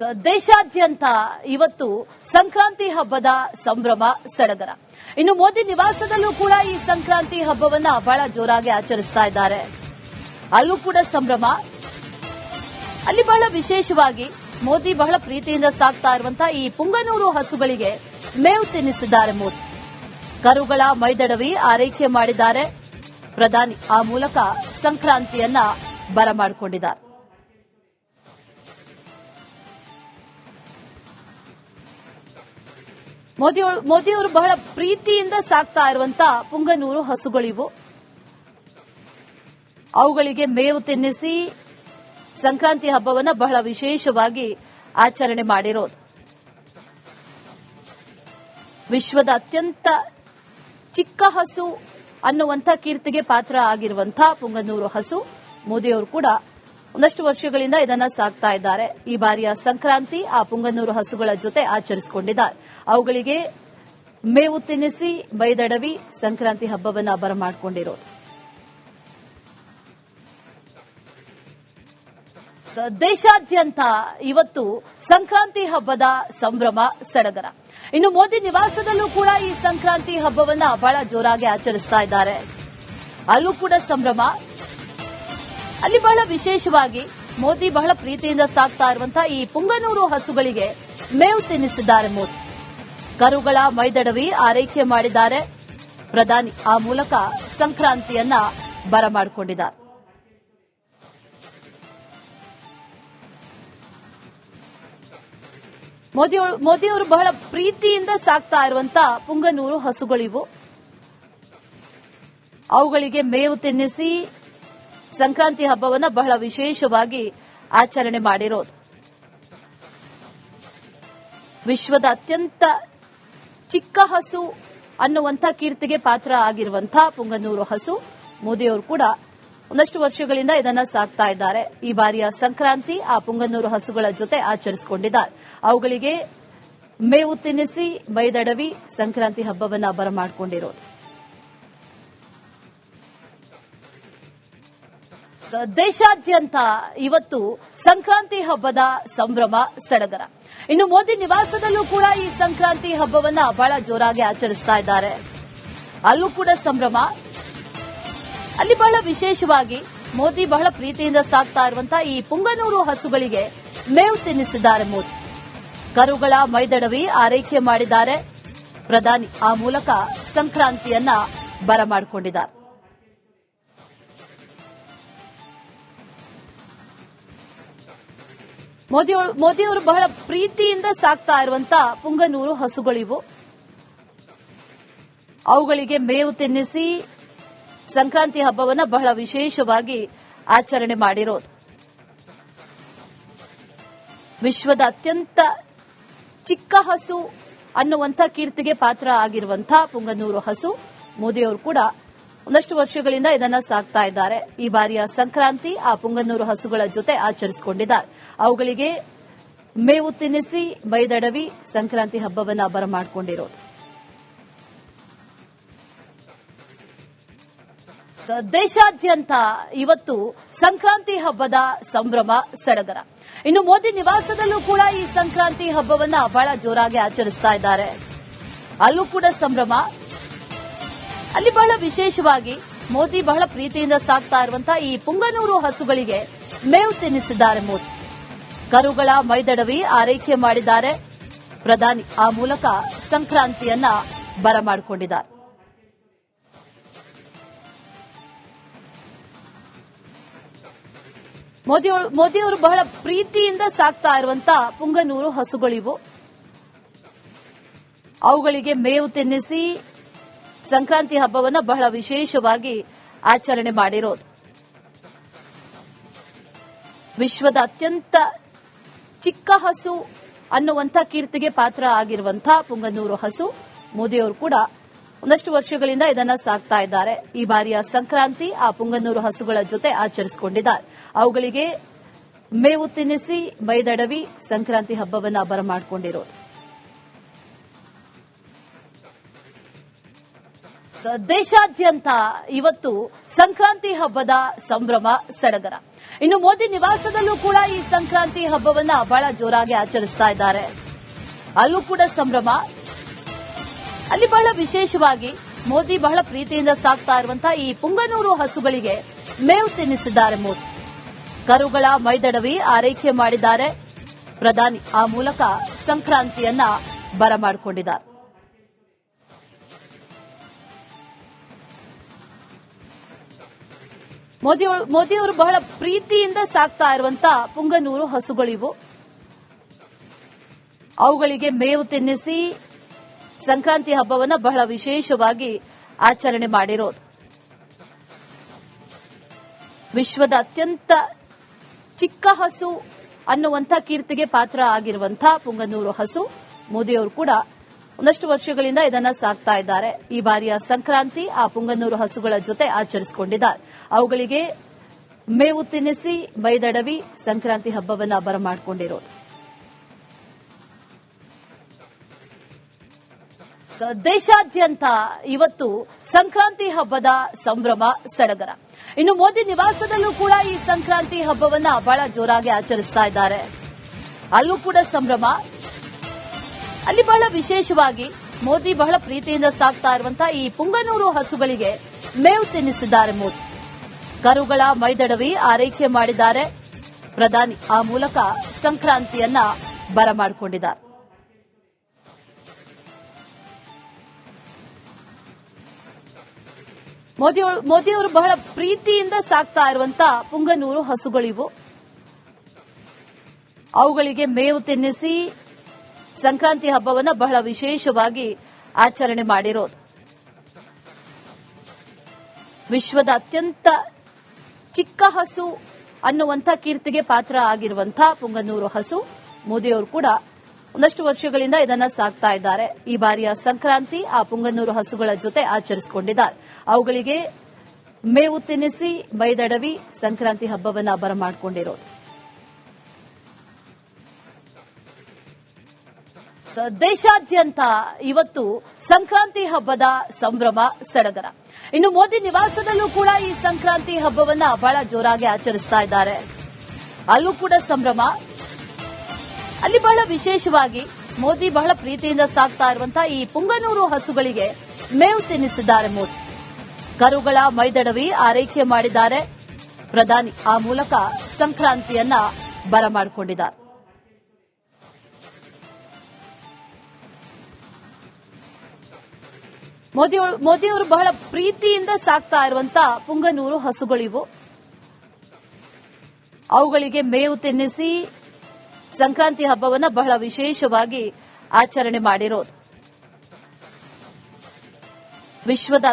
ದೇಶಾದ್ಯಂತ ಇವತ್ತು ಸಂಕ್ರಾಂತಿ ಹಬ್ಬದ ಸಂಭ್ರಮ ಸಡಗರ. ಇನ್ನು ಮೋದಿ ನಿವಾಸದಲ್ಲೂ ಕೂಡ ಈ ಸಂಕ್ರಾಂತಿ ಹಬ್ಬವನ್ನ ಬಹಳ ಜೋರಾಗಿ ಆಚರಿಸ್ತಾ ಇದ್ದಾರೆ. ಅಲ್ಲೂ ಕೂಡ ಸಂಭ್ರಮ. ಅಲ್ಲಿ ಬಹಳ ವಿಶೇಷವಾಗಿ ಮೋದಿ ಬಹಳ ಪ್ರೀತಿಯಿಂದ ಸಾಕ್ತಾ ಇರುವಂತಹ ಈ ಪುಂಗನೂರು ಹಸುಗಳಿಗೆ ಮೇವು ತಿನ್ನಿಸಿದ್ದಾರೆ. ಮೋದಿ ಕರುಗಳ ಮೈದಡವಿ ಆರೈಕೆ ಮಾಡಿದ್ದಾರೆ. ಪ್ರಧಾನಿ ಆ ಮೂಲಕ ಸಂಕ್ರಾಂತಿಯನ್ನ ಬರಮಾಡಿಕೊಂಡಿದ್ದಾರೆ. ಮೋದಿಯವರು ಬಹಳ ಪ್ರೀತಿಯಿಂದ ಸಾಕ್ತಾ ಇರುವಂತಹ ಪುಂಗನೂರು ಹಸುಗಳಿವು. ಅವುಗಳಿಗೆ ಮೇವು ತಿನ್ನಿಸಿ ಸಂಕ್ರಾಂತಿ ಹಬ್ಬವನ್ನ ಬಹಳ ವಿಶೇಷವಾಗಿ ಆಚರಣೆ ಮಾಡಿರೋದು. ವಿಶ್ವದ ಅತ್ಯಂತ ಚಿಕ್ಕ ಹಸು ಅನ್ನುವಂಥ ಕೀರ್ತಿಗೆ ಪಾತ್ರ ಆಗಿರುವಂತಹ ಪುಂಗನೂರು ಹಸು. ಮೋದಿಯವರು ಕೂಡ ಒಂದಷ್ಟು ವರ್ಷಗಳಿಂದ ಇದನ್ನ ಸಾಕ್ತಾ ಇದ್ದಾರೆ. ಈ ಬಾರಿಯ ಸಂಕ್ರಾಂತಿ ಆ ಪುಂಗನೂರು ಹಸುಗಳ ಜೊತೆ ಆಚರಿಸಿಕೊಂಡಿದ್ದಾರೆ. ಅವುಗಳಿಗೆ ಮೇವು ತಿನ್ನಿಸಿ ಬೈದಡವಿ ಸಂಕ್ರಾಂತಿ ಹಬ್ಬವನ್ನ ಬರಮಾಡಿಕೊಂಡಿರೋದು. ದೇಶಾದ್ಯಂತ ಇವತ್ತು ಸಂಕ್ರಾಂತಿ ಹಬ್ಬದ ಸಂಭ್ರಮ ಸಡಗರ. ಇನ್ನು ಮೋದಿ ನಿವಾಸದಲ್ಲೂ ಕೂಡ ಈ ಸಂಕ್ರಾಂತಿ ಹಬ್ಬವನ್ನ ಬಹಳ ಜೋರಾಗಿ ಆಚರಿಸ್ತಾ ಇದ್ದಾರೆ. ಅಲ್ಲೂ ಕೂಡ ಸಂಭ್ರಮ. ಅಲ್ಲಿ ಬಹಳ ವಿಶೇಷವಾಗಿ ಮೋದಿ ಬಹಳ ಪ್ರೀತಿಯಿಂದ ಸಾಕ್ತಾ ಇರುವಂತಹ ಈ ಪುಂಗನೂರು ಹಸುಗಳಿಗೆ ಮೇವು ತಿನ್ನಿಸಿದ್ದಾರೆ. ಮೋದಿ ಕರುಗಳ ಮೈದಡವಿ ಆರೈಕೆ ಮಾಡಿದ್ದಾರೆ. ಪ್ರಧಾನಿ ಆ ಮೂಲಕ ಸಂಕ್ರಾಂತಿಯನ್ನ ಬರಮಾಡಿಕೊಂಡಿದ್ದಾರೆ. ಮೋದಿಯವರು ಬಹಳ ಪ್ರೀತಿಯಿಂದ ಸಾಕ್ತಾ ಇರುವಂತಹ ಪುಂಗನೂರು ಹಸುಗಳಿವು. ಅವುಗಳಿಗೆ ಮೇವು ತಿನ್ನಿಸಿ ಸಂಕ್ರಾಂತಿ ಹಬ್ಬವನ್ನ ಬಹಳ ವಿಶೇಷವಾಗಿ ಆಚರಣೆ ಮಾಡಿರೋದು. ವಿಶ್ವದ ಅತ್ಯಂತ ಚಿಕ್ಕ ಹಸು ಅನ್ನುವಂಥ ಕೀರ್ತಿಗೆ ಪಾತ್ರ ಆಗಿರುವಂತಹ ಪುಂಗನೂರು ಹಸು. ಮೋದಿಯವರು ಕೂಡ ಒಂದಷ್ಟು ವರ್ಷಗಳಿಂದ ಇದನ್ನ ಸಾಕ್ತಾ ಇದ್ದಾರೆ. ಈ ಬಾರಿಯ ಸಂಕ್ರಾಂತಿ ಆ ಪುಂಗನೂರು ಹಸುಗಳ ಜೊತೆ ಆಚರಿಸಿಕೊಂಡಿದ್ದಾರೆ. ಅವುಗಳಿಗೆ ಮೇವು ತಿನ್ನಿಸಿ ಬೈದಡವಿ ಸಂಕ್ರಾಂತಿ ಹಬ್ಬವನ್ನ ಬರಮಾಡಿಕೊಂಡಿರೋದು. ದೇಶಾದ್ಯಂತ ಇವತ್ತು ಸಂಕ್ರಾಂತಿ ಹಬ್ಬದ ಸಂಭ್ರಮ ಸಡಗರ. ಇನ್ನು ಮೋದಿ ನಿವಾಸದಲ್ಲೂ ಕೂಡ ಈ ಸಂಕ್ರಾಂತಿ ಹಬ್ಬವನ್ನ ಬಹಳ ಜೋರಾಗಿ ಆಚರಿಸ್ತಾ ಇದ್ದಾರೆ. ಅಲ್ಲೂ ಕೂಡ ಸಂಭ್ರಮ. ಅಲ್ಲಿ ಬಹಳ ವಿಶೇಷವಾಗಿ ಮೋದಿ ಬಹಳ ಪ್ರೀತಿಯಿಂದ ಸಾಕ್ತಾ ಇರುವಂತಹ ಈ ಪುಂಗನೂರು ಹಸುಗಳಿಗೆ ಮೇವು ತಿನ್ನಿಸಿದ್ದಾರೆ. ಮೋದಿ ಕರುಗಳ ಮೈದಡವಿ ಆರೈಕೆ ಮಾಡಿದ್ದಾರೆ. ಪ್ರಧಾನಿ ಆ ಮೂಲಕ ಸಂಕ್ರಾಂತಿಯನ್ನ ಬರಮಾಡಿಕೊಂಡಿದ್ದಾರೆ. ಮೋದಿಯವರು ಬಹಳ ಪ್ರೀತಿಯಿಂದ ಸಾಕ್ತಾ ಇರುವಂತಹ ಪುಂಗನೂರು ಹಸುಗಳಿವು. ಅವುಗಳಿಗೆ ಮೇವು ತಿನ್ನಿಸಿ ಸಂಕ್ರಾಂತಿ ಹಬ್ಬವನ್ನ ಬಹಳ ವಿಶೇಷವಾಗಿ ಆಚರಣೆ ಮಾಡಿರೋದು. ವಿಶ್ವದ ಅತ್ಯಂತ ಚಿಕ್ಕ ಹಸು ಅನ್ನುವಂಥ ಕೀರ್ತಿಗೆ ಪಾತ್ರ ಆಗಿರುವಂತಹ ಪುಂಗನೂರು ಹಸು. ಮೋದಿಯವರು ಕೂಡ ಒಂದಷ್ಟು ವರ್ಷಗಳಿಂದ ಇದನ್ನ ಸಾಕ್ತಾ ಇದ್ದಾರೆ. ಈ ಬಾರಿಯ ಸಂಕ್ರಾಂತಿ ಆ ಪುಂಗನೂರು ಹಸುಗಳ ಜೊತೆ ಆಚರಿಸಿಕೊಂಡಿದ್ದಾರೆ. ಅವುಗಳಿಗೆ ಮೇವು ತಿನ್ನಿಸಿ ಬೈದಡವಿ ಸಂಕ್ರಾಂತಿ ಹಬ್ಬವನ್ನ ಬರಮಾಡಿಕೊಂಡಿರೋದು. ದೇಶಾದ್ಯಂತ ಇವತ್ತು ಸಂಕ್ರಾಂತಿ ಹಬ್ಬದ ಸಂಭ್ರಮ ಸಡಗರ. ಇನ್ನು ಮೋದಿ ನಿವಾಸದಲ್ಲೂ ಕೂಡ ಈ ಸಂಕ್ರಾಂತಿ ಹಬ್ಬವನ್ನ ಬಹಳ ಜೋರಾಗಿ ಆಚರಿಸ್ತಾ ಇದ್ದಾರೆ. ಅಲ್ಲೂ ಕೂಡ ಸಂಭ್ರಮ. ಅಲ್ಲಿ ಬಹಳ ವಿಶೇಷವಾಗಿ ಮೋದಿ ಬಹಳ ಪ್ರೀತಿಯಿಂದ ಸಾಕ್ತಾ ಇರುವಂತಹ ಈ ಪುಂಗನೂರು ಹಸುಗಳಿಗೆ ಮೇವು ತಿನ್ನಿಸಿದ್ದಾರೆ. ಮೋದಿ ಕರುಗಳ ಮೈದಡವಿ ಆರೈಕೆ ಮಾಡಿದ್ದಾರೆ. ಪ್ರಧಾನಿ ಆ ಮೂಲಕ ಸಂಕ್ರಾಂತಿಯನ್ನ ಬರಮಾಡಿಕೊಂಡಿದ್ದಾರೆ. ಮೋದಿಯವರು ಬಹಳ ಪ್ರೀತಿಯಿಂದ ಸಾಕ್ತಾ ಇರುವಂತಹ ಪುಂಗನೂರು ಹಸುಗಳಿವು. ಅವುಗಳಿಗೆ ಮೇವು ತಿನ್ನಿಸಿ ಸಂಕ್ರಾಂತಿ ಹಬ್ಬವನ್ನ ಬಹಳ ವಿಶೇಷವಾಗಿ ಆಚರಣೆ ಮಾಡಿರೋದು. ವಿಶ್ವದ ಅತ್ಯಂತ ಚಿಕ್ಕ ಹಸು ಅನ್ನುವಂಥ ಕೀರ್ತಿಗೆ ಪಾತ್ರ ಆಗಿರುವಂತಹ ಪುಂಗನೂರು ಹಸು. ಮೋದಿಯವರು ಕೂಡ ಒಂದಷ್ಟು ವರ್ಷಗಳಿಂದ ಇದನ್ನ ಸಾಕ್ತಾ ಇದ್ದಾರೆ. ಈ ಬಾರಿಯ ಸಂಕ್ರಾಂತಿ ಆ ಪುಂಗನೂರು ಹಸುಗಳ ಜೊತೆ ಆಚರಿಸಿಕೊಂಡಿದ್ದಾರೆ. ಅವುಗಳಿಗೆ ಮೇವು ತಿನ್ನಿಸಿ ಬೈದಡವಿ ಸಂಕ್ರಾಂತಿ ಹಬ್ಬವನ್ನ ಬರಮಾಡಿಕೊಂಡಿರೋದು. ದೇಶಾದ್ಯಂತ ಇವತ್ತು ಸಂಕ್ರಾಂತಿ ಹಬ್ಬದ ಸಂಭ್ರಮ ಸಡಗರ. ಇನ್ನು ಮೋದಿ ನಿವಾಸದಲ್ಲೂ ಕೂಡ ಈ ಸಂಕ್ರಾಂತಿ ಹಬ್ಬವನ್ನ ಬಹಳ ಜೋರಾಗಿ ಆಚರಿಸ್ತಾ ಇದ್ದಾರೆ. ಅಲ್ಲೂ ಕೂಡ ಸಂಭ್ರಮ. ಅಲ್ಲಿ ಬಹಳ ವಿಶೇಷವಾಗಿ ಮೋದಿ ಬಹಳ ಪ್ರೀತಿಯಿಂದ ಸಾಕ್ತಾ ಇರುವಂತಹ ಈ ಪುಂಗನೂರು ಹಸುಗಳಿಗೆ ಮೇವು ತಿನ್ನಿಸಿದ್ದಾರೆ. ಮೋದಿ ಕರುಗಳ ಮೈದಡವಿ ಆರೈಕೆ ಮಾಡಿದ್ದಾರೆ. ಪ್ರಧಾನಿ ಆ ಮೂಲಕ ಸಂಕ್ರಾಂತಿಯನ್ನ ಬರಮಾಡಿಕೊಂಡಿದ್ದಾರೆ. ಮೋದಿಯವರು ಬಹಳ ಪ್ರೀತಿಯಿಂದ ಸಾಕ್ತಾ ಇರುವಂತಹ ಪುಂಗನೂರು ಹಸುಗಳಿವು. ಅವುಗಳಿಗೆ ಮೇವು ತಿನ್ನಿಸಿ ಸಂಕ್ರಾಂತಿ ಹಬ್ಬವನ್ನ ಬಹಳ ವಿಶೇಷವಾಗಿ ಆಚರಣೆ ಮಾಡಿರೋದು. ವಿಶ್ವದ ಅತ್ಯಂತ ಚಿಕ್ಕ ಹಸು ಅನ್ನುವಂಥ ಕೀರ್ತಿಗೆ ಪಾತ್ರ ಆಗಿರುವಂತಹ ಪುಂಗನೂರು ಹಸು ಮೋದಿಯವರು ಕೂಡ ಒಂದಷ್ಟು ವರ್ಷಗಳಿಂದ ಇದನ್ನ ಸಾಕ್ತಾ ಇದ್ದಾರೆ. ಈ ಬಾರಿಯ ಸಂಕ್ರಾಂತಿ ಆ ಪುಂಗನೂರು ಹಸುಗಳ ಜೊತೆ ಆಚರಿಸಿಕೊಂಡಿದ್ದಾರೆ. ಅವುಗಳಿಗೆ ಮೇವು ತಿನ್ನಿಸಿ ಮೈದಡವಿ ಸಂಕ್ರಾಂತಿ ಹಬ್ಬವನ್ನ ಬರಮಾಡಿಕೊಂಡಿರೋದು. ದೇಶಾದ್ಯಂತ ಇವತ್ತು ಸಂಕ್ರಾಂತಿ ಹಬ್ಬದ ಸಂಭ್ರಮ ಸಡಗರ. ಇನ್ನು ಮೋದಿ ನಿವಾಸದಲ್ಲೂ ಕೂಡ ಈ ಸಂಕ್ರಾಂತಿ ಹಬ್ಬವನ್ನ ಬಹಳ ಜೋರಾಗಿ ಆಚರಿಸ್ತಾ ಇದ್ದಾರೆ. ಅಲ್ಲೂ ಕೂಡ ಸಂಭ್ರಮ. ಅಲ್ಲಿ ಬಹಳ ವಿಶೇಷವಾಗಿ ಮೋದಿ ಬಹಳ ಪ್ರೀತಿಯಿಂದ ಸಾಕ್ತಾ ಇರುವಂತಹ ಈ ಪುಂಗನೂರು ಹಸುಗಳಿಗೆ ಮೇವು ತಿನ್ನಿಸಿದ್ದಾರೆ. ಮೋದಿ ಕರುಗಳ ಮೈದಡವಿ ಆರೈಕೆ ಮಾಡಿದ್ದಾರೆ. ಪ್ರಧಾನಿ ಆ ಮೂಲಕ ಸಂಕ್ರಾಂತಿಯನ್ನ ಬರಮಾಡಿಕೊಂಡಿದ್ದಾರೆ. ಮೋದಿಯವರು ಬಹಳ ಪ್ರೀತಿಯಿಂದ ಸಾಕ್ತಾ ಇರುವಂತಹ ಪುಂಗನೂರು ಹಸುಗಳಿವು. ಅವುಗಳಿಗೆ ಮೇವು ತಿನ್ನಿಸಿ ಸಂಕ್ರಾಂತಿ ಹಬ್ಬವನ್ನ ಬಹಳ ವಿಶೇಷವಾಗಿ ಆಚರಣೆ ಮಾಡಿರೋದು. ವಿಶ್ವದ ಅತ್ಯಂತ ಚಿಕ್ಕ ಹಸು ಅನ್ನುವಂಥ ಕೀರ್ತಿಗೆ ಪಾತ್ರ ಆಗಿರುವಂತಹ ಪುಂಗನೂರು ಹಸು ಮೋದಿಯವರು ಕೂಡ ಒಂದಷ್ಟು ವರ್ಷಗಳಿಂದ ಇದನ್ನ ಸಾಕ್ತಾ ಇದ್ದಾರೆ. ಈ ಬಾರಿಯ ಸಂಕ್ರಾಂತಿ ಆ ಪುಂಗನೂರು ಹಸುಗಳ ಜೊತೆ ಆಚರಿಸಿಕೊಂಡಿದ್ದಾರೆ. ಅವುಗಳಿಗೆ ಮೇವು ತಿನ್ನಿಸಿ ಮೈದಡವಿ ಸಂಕ್ರಾಂತಿ ಹಬ್ಬವನ್ನ ಬರಮಾಡಿಕೊಂಡಿರೋದು. ದೇಶಾದ್ಯಂತ ಇವತ್ತು ಸಂಕ್ರಾಂತಿ ಹಬ್ಬದ ಸಂಭ್ರಮ ಸಡಗರ. ಇನ್ನು ಮೋದಿ ನಿವಾಸದಲ್ಲೂ ಕೂಡ ಈ ಸಂಕ್ರಾಂತಿ ಹಬ್ಬವನ್ನ ಬಹಳ ಜೋರಾಗಿ ಆಚರಿಸ್ತಾ ಇದ್ದಾರೆ. ಅಲ್ಲೂ ಕೂಡ ಸಂಭ್ರಮ. ಅಲ್ಲಿ ಬಹಳ ವಿಶೇಷವಾಗಿ ಮೋದಿ ಬಹಳ ಪ್ರೀತಿಯಿಂದ ಸಾಕ್ತಾ ಇರುವಂತಹ ಈ ಪುಂಗನೂರು ಹಸುಗಳಿಗೆ ಮೇವು ತಿನ್ನಿಸಿದ್ದಾರೆ. ಮೋದಿ ಕರುಗಳ ಮೈದಡವಿ ಆರೈಕೆ ಮಾಡಿದ್ದಾರೆ. ಪ್ರಧಾನಿ ಆ ಮೂಲಕ ಸಂಕ್ರಾಂತಿಯನ್ನ ಬರಮಾಡಿಕೊಂಡಿದ್ದಾರೆ. ಮೋದಿಯವರು ಬಹಳ ಪ್ರೀತಿಯಿಂದ ಸಾಕ್ತಾ ಇರುವಂತಹ ಪುಂಗನೂರು ಹಸುಗಳಿವು. ಅವುಗಳಿಗೆ ಮೇವು ತಿನ್ನಿಸಿ ಸಂಕ್ರಾಂತಿ ಹಬ್ಬವನ್ನ ಬಹಳ ವಿಶೇಷವಾಗಿ ಆಚರಣೆ ಮಾಡಿರೋದು. ವಿಶ್ವದ